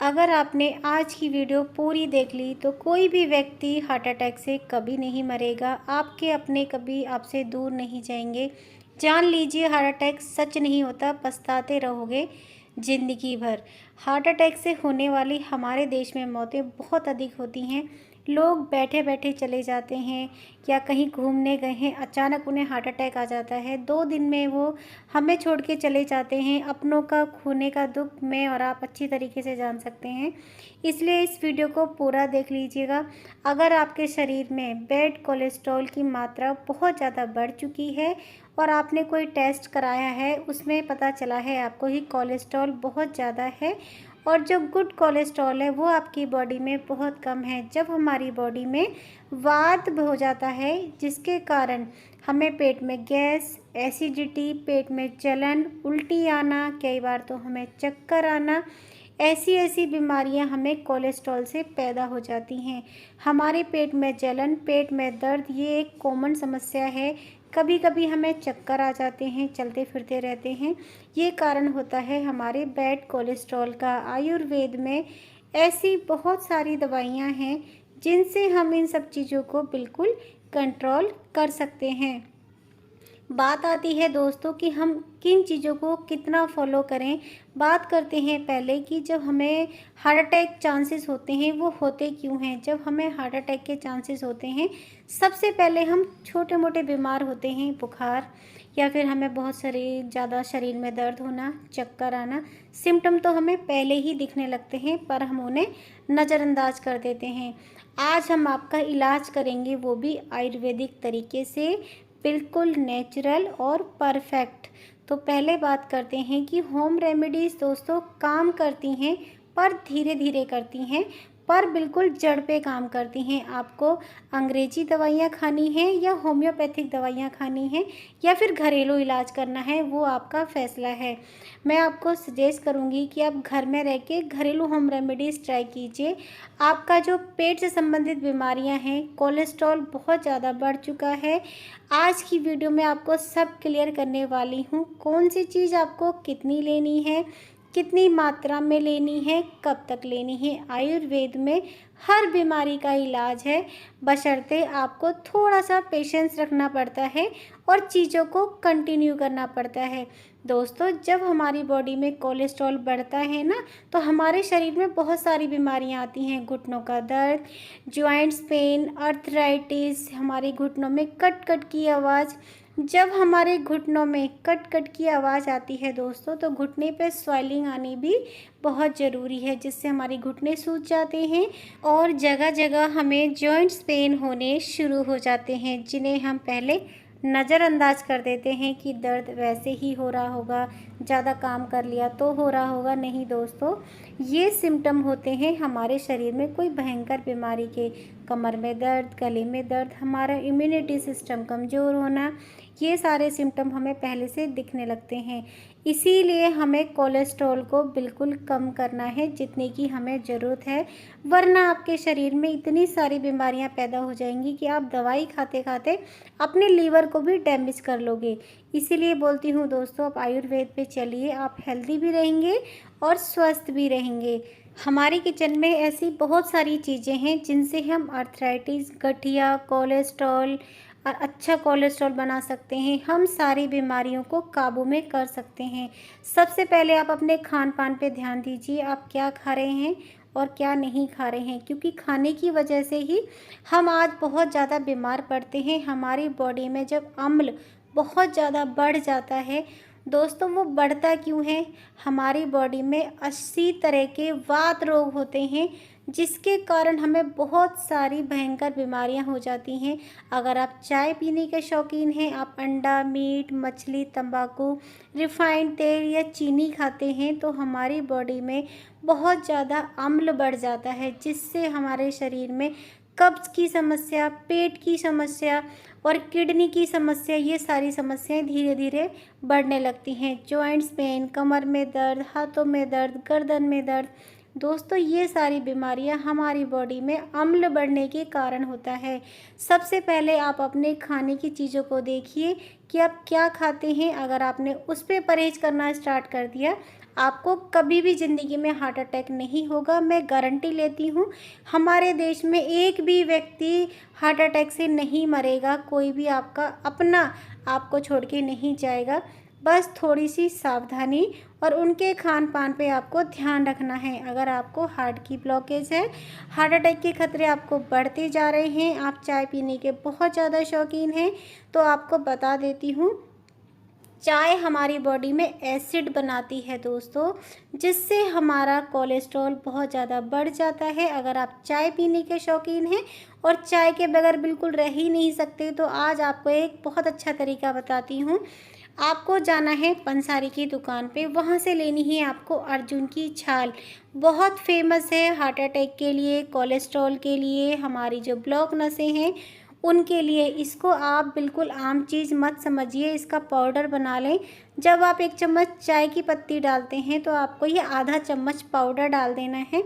अगर आपने आज की वीडियो पूरी देख ली तो कोई भी व्यक्ति हार्ट अटैक से कभी नहीं मरेगा। आपके अपने कभी आपसे दूर नहीं जाएंगे। जान लीजिए, हार्ट अटैक सच नहीं होता, पछताते रहोगे ज़िंदगी भर। हार्ट अटैक से होने वाली हमारे देश में मौतें बहुत अधिक होती हैं। लोग बैठे बैठे चले जाते हैं या कहीं घूमने गए हैं, अचानक उन्हें हार्ट अटैक आ जाता है। 2 दिन में वो हमें छोड़ के चले जाते हैं। अपनों का खोने का दुख मैं और आप अच्छी तरीके से जान सकते हैं, इसलिए इस वीडियो को पूरा देख लीजिएगा। अगर आपके शरीर में बैड कोलेस्ट्रॉल की मात्रा बहुत ज़्यादा बढ़ चुकी है और आपने कोई टेस्ट कराया है, उसमें पता चला है आपको ही कोलेस्ट्रॉल बहुत ज़्यादा है और जो गुड कोलेस्ट्रॉल है वो आपकी बॉडी में बहुत कम है। जब हमारी बॉडी में वात हो जाता है, जिसके कारण हमें पेट में गैस, एसिडिटी, पेट में जलन, उल्टी आना, कई बार तो हमें चक्कर आना, ऐसी ऐसी बीमारियां हमें कोलेस्ट्रॉल से पैदा हो जाती हैं। हमारे पेट में जलन, पेट में दर्द, ये एक कॉमन समस्या है। कभी कभी हमें चक्कर आ जाते हैं, चलते फिरते रहते हैं। ये कारण होता है हमारे बैड कोलेस्ट्रॉल का। आयुर्वेद में ऐसी बहुत सारी दवाइयाँ हैं जिनसे हम इन सब चीज़ों को बिल्कुल कंट्रोल कर सकते हैं। बात आती है दोस्तों कि हम किन चीज़ों को कितना फॉलो करें। बात करते हैं पहले कि जब हमें हार्ट अटैक चांसेस होते हैं वो होते क्यों हैं। जब हमें हार्ट अटैक के चांसेस होते हैं, सबसे पहले हम छोटे मोटे बीमार होते हैं, बुखार या फिर हमें बहुत ज़्यादा शरीर में दर्द होना, चक्कर आना। सिम्टम तो हमें पहले ही दिखने लगते हैं पर हम उन्हें नज़रअंदाज कर देते हैं। आज हम आपका इलाज करेंगे, वो भी आयुर्वेदिक तरीके से, बिल्कुल नेचुरल और परफेक्ट। तो पहले बात करते हैं कि होम रेमेडीज़ दोस्तों काम करती हैं पर धीरे धीरे करती हैं, पर बिल्कुल जड़ पे काम करती हैं। आपको अंग्रेजी दवाइयाँ खानी हैं या होम्योपैथिक दवाइयाँ खानी हैं या फिर घरेलू इलाज करना है, वो आपका फ़ैसला है। मैं आपको सजेस्ट करूँगी कि आप घर में रह के घरेलू होम रेमेडीज़ ट्राई कीजिए। आपका जो पेट से संबंधित बीमारियां हैं, कोलेस्ट्रॉल बहुत ज़्यादा बढ़ चुका है, आज की वीडियो में आपको सब क्लियर करने वाली हूँ। कौन सी चीज़ आपको कितनी लेनी है, कितनी मात्रा में लेनी है, कब तक लेनी है। आयुर्वेद में हर बीमारी का इलाज है, बशर्ते आपको थोड़ा सा पेशेंस रखना पड़ता है और चीज़ों को कंटिन्यू करना पड़ता है। दोस्तों, जब हमारी बॉडी में कोलेस्ट्रॉल बढ़ता है ना, तो हमारे शरीर में बहुत सारी बीमारियां आती हैं। घुटनों का दर्द, जॉइंट्स पेन, अर्थराइटिस, हमारे घुटनों में कट कट की आवाज़। जब हमारे घुटनों में कट कट की आवाज़ आती है दोस्तों, तो घुटने पे स्वेलिंग आनी भी बहुत ज़रूरी है, जिससे हमारे घुटने सूज जाते हैं और जगह जगह हमें जॉइंट्स पेन होने शुरू हो जाते हैं, जिन्हें हम पहले नज़रअंदाज कर देते हैं कि दर्द वैसे ही हो रहा होगा, ज़्यादा काम कर लिया तो हो रहा होगा। नहीं दोस्तों, ये सिम्टम होते हैं हमारे शरीर में कोई भयंकर बीमारी के। कमर में दर्द, गले में दर्द, हमारा इम्यूनिटी सिस्टम कमज़ोर होना, ये सारे सिम्टम हमें पहले से दिखने लगते हैं। इसीलिए हमें कोलेस्ट्रॉल को बिल्कुल कम करना है जितने की हमें ज़रूरत है, वरना आपके शरीर में इतनी सारी बीमारियां पैदा हो जाएंगी कि आप दवाई खाते खाते अपने लीवर को भी डैमेज कर लोगे। इसीलिए बोलती हूँ दोस्तों, आप आयुर्वेद पे चलिए, आप हेल्दी भी रहेंगे और स्वस्थ भी रहेंगे। हमारे किचन में ऐसी बहुत सारी चीज़ें हैं जिनसे हम अर्थराइटिस, गठिया, कोलेस्ट्रॉल और अच्छा कोलेस्ट्रॉल बना सकते हैं। हम सारी बीमारियों को काबू में कर सकते हैं। सबसे पहले आप अपने खान पान पे ध्यान दीजिए, आप क्या खा रहे हैं और क्या नहीं खा रहे हैं, क्योंकि खाने की वजह से ही हम आज बहुत ज़्यादा बीमार पड़ते हैं। हमारी बॉडी में जब अम्ल बहुत ज़्यादा बढ़ जाता है दोस्तों, वो बढ़ता क्यों है, हमारी बॉडी में 80 तरह के वात रोग होते हैं, जिसके कारण हमें बहुत सारी भयंकर बीमारियां हो जाती हैं। अगर आप चाय पीने के शौकीन हैं, आप अंडा, मीट, मछली, तंबाकू, रिफाइंड तेल या चीनी खाते हैं, तो हमारी बॉडी में बहुत ज़्यादा अम्ल बढ़ जाता है, जिससे हमारे शरीर में कब्ज़ की समस्या, पेट की समस्या और किडनी की समस्या, ये सारी समस्याएं धीरे धीरे बढ़ने लगती हैं। जॉइंट्स पेन, कमर में दर्द, हाथों में दर्द, गर्दन में दर्द, दोस्तों ये सारी बीमारियां हमारी बॉडी में अम्ल बढ़ने के कारण होता है। सबसे पहले आप अपने खाने की चीज़ों को देखिए कि आप क्या खाते हैं। अगर आपने उस पर परहेज़ करना स्टार्ट कर दिया, आपको कभी भी ज़िंदगी में हार्ट अटैक नहीं होगा। मैं गारंटी लेती हूँ, हमारे देश में एक भी व्यक्ति हार्ट अटैक से नहीं मरेगा। कोई भी आपका अपना आपको छोड़ के नहीं जाएगा। बस थोड़ी सी सावधानी और उनके खान पान पे आपको ध्यान रखना है। अगर आपको हार्ट की ब्लॉकेज है, हार्ट अटैक के खतरे आपको बढ़ते जा रहे हैं, आप चाय पीने के बहुत ज़्यादा शौकीन हैं, तो आपको बता देती हूँ, चाय हमारी बॉडी में एसिड बनाती है दोस्तों, जिससे हमारा कोलेस्ट्रॉल बहुत ज़्यादा बढ़ जाता है। अगर आप चाय पीने के शौकीन हैं और चाय के बगैर बिल्कुल रह ही नहीं सकते, तो आज आपको एक बहुत अच्छा तरीका बताती हूँ। आपको जाना है पंसारी की दुकान पे, वहाँ से लेनी है आपको अर्जुन की छाल। बहुत फेमस है हार्ट अटैक के लिए, कोलेस्ट्रॉल के लिए, हमारी जो ब्लॉक नसें हैं उनके लिए। इसको आप बिल्कुल आम चीज़ मत समझिए, इसका पाउडर बना लें। जब आप 1 चम्मच चाय की पत्ती डालते हैं तो आपको ये आधा चम्मच पाउडर डाल देना है।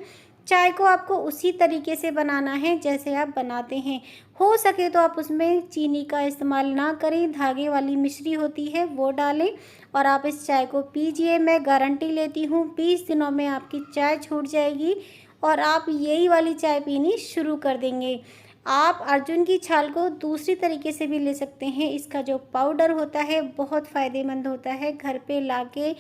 चाय को आपको उसी तरीके से बनाना है जैसे आप बनाते हैं। हो सके तो आप उसमें चीनी का इस्तेमाल ना करें, धागे वाली मिश्री होती है वो डालें और आप इस चाय को पीजिए। मैं गारंटी लेती हूँ 20 दिनों में आपकी चाय छूट जाएगी और आप यही वाली चाय पीनी शुरू कर देंगे। आप अर्जुन की छाल को दूसरी तरीके से भी ले सकते हैं। इसका जो पाउडर होता है बहुत फ़ायदेमंद होता है। घर पे लाके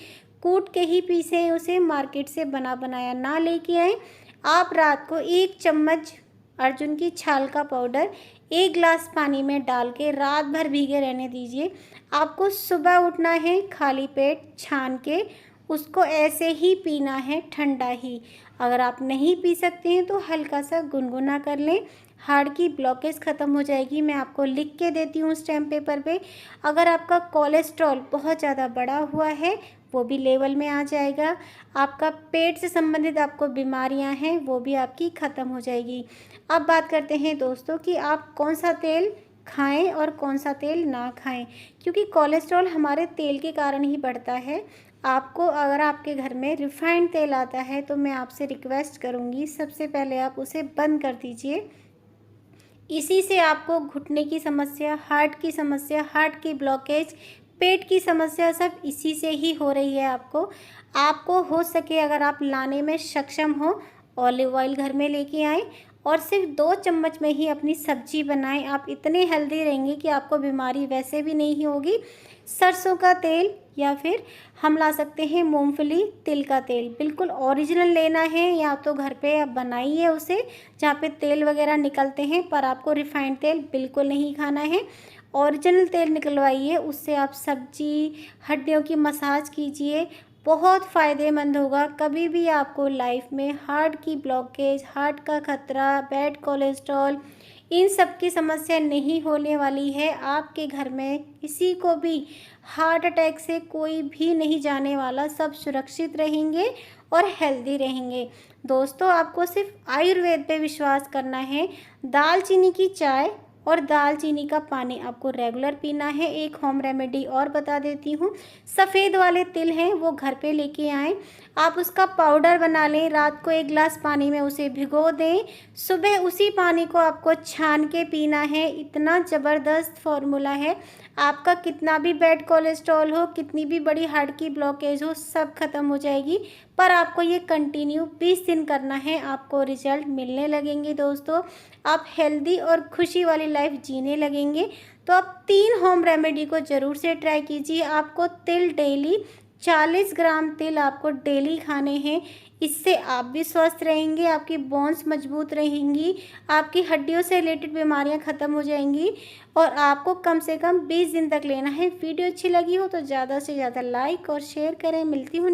कूट के ही पीसें उसे, मार्केट से बना बनाया ना लेके आएँ। आप रात को 1 चम्मच अर्जुन की छाल का पाउडर 1 गिलास पानी में डाल के रात भर भीगे रहने दीजिए। आपको सुबह उठना है, खाली पेट छान के उसको ऐसे ही पीना है, ठंडा ही। अगर आप नहीं पी सकते हैं तो हल्का सा गुनगुना कर लें, हार्ट की ब्लॉकेज ख़त्म हो जाएगी। मैं आपको लिख के देती हूँ स्टैम्प पेपर पे। अगर आपका कोलेस्ट्रॉल बहुत ज़्यादा बढ़ा हुआ है, वो भी लेवल में आ जाएगा। आपका पेट से संबंधित आपको बीमारियां हैं, वो भी आपकी ख़त्म हो जाएगी। अब बात करते हैं दोस्तों कि आप कौन सा तेल खाएं और कौन सा तेल ना खाएं, क्योंकि कोलेस्ट्रॉल हमारे तेल के कारण ही बढ़ता है। आपको अगर आपके घर में रिफाइंड तेल आता है तो मैं आपसे रिक्वेस्ट करूंगी, सबसे पहले आप उसे बंद कर दीजिए। इसी से आपको घुटने की समस्या, हार्ट की समस्या, हार्ट की ब्लॉकेज, पेट की समस्या सब इसी से ही हो रही है। आपको हो सके अगर आप लाने में सक्षम हो, ऑलिव ऑयल घर में लेके आएँ और सिर्फ 2 चम्मच में ही अपनी सब्जी बनाएं। आप इतने हेल्दी रहेंगे कि आपको बीमारी वैसे भी नहीं होगी। सरसों का तेल या फिर हम ला सकते हैं मूंगफली, तिल का तेल, बिल्कुल ओरिजिनल लेना है, या तो घर पे आप बनाइए उसे जहाँ पे तेल वगैरह निकलते हैं, पर आपको रिफाइंड तेल बिल्कुल नहीं खाना है। ओरिजिनल तेल निकलवाइए, उससे आप सब्जी, हड्डियों की मसाज कीजिए, बहुत फ़ायदेमंद होगा। कभी भी आपको लाइफ में हार्ट की ब्लॉकेज, हार्ट का खतरा, बैड कोलेस्ट्रॉल, इन सब की समस्या नहीं होने वाली है। आपके घर में किसी को भी हार्ट अटैक से कोई भी नहीं जाने वाला, सब सुरक्षित रहेंगे और हेल्दी रहेंगे। दोस्तों आपको सिर्फ आयुर्वेद पे विश्वास करना है। दालचीनी की चाय और दालचीनी का पानी आपको रेगुलर पीना है। एक होम रेमेडी और बता देती हूँ, सफ़ेद वाले तिल हैं वो घर पे लेके आएँ, आप उसका पाउडर बना लें, रात को 1 गिलास पानी में उसे भिगो दें, सुबह उसी पानी को आपको छान के पीना है। इतना ज़बरदस्त फार्मूला है, आपका कितना भी बैड कोलेस्ट्रॉल हो, कितनी भी बड़ी हार्ट की ब्लॉकेज हो, सब खत्म हो जाएगी। पर आपको ये कंटिन्यू 20 दिन करना है, आपको रिजल्ट मिलने लगेंगे दोस्तों। आप हेल्दी और खुशी वाली लाइफ जीने लगेंगे। तो आप 3 होम रेमेडी को ज़रूर से ट्राई कीजिए। आपको तिल डेली 40 ग्राम तिल आपको डेली खाने हैं। इससे आप भी स्वस्थ रहेंगे, आपकी बोन्स मजबूत रहेंगी, आपकी हड्डियों से रिलेटेड बीमारियां ख़त्म हो जाएंगी और आपको कम से कम 20 दिन तक लेना है। वीडियो अच्छी लगी हो तो ज़्यादा से ज़्यादा लाइक और शेयर करें। मिलती हूँ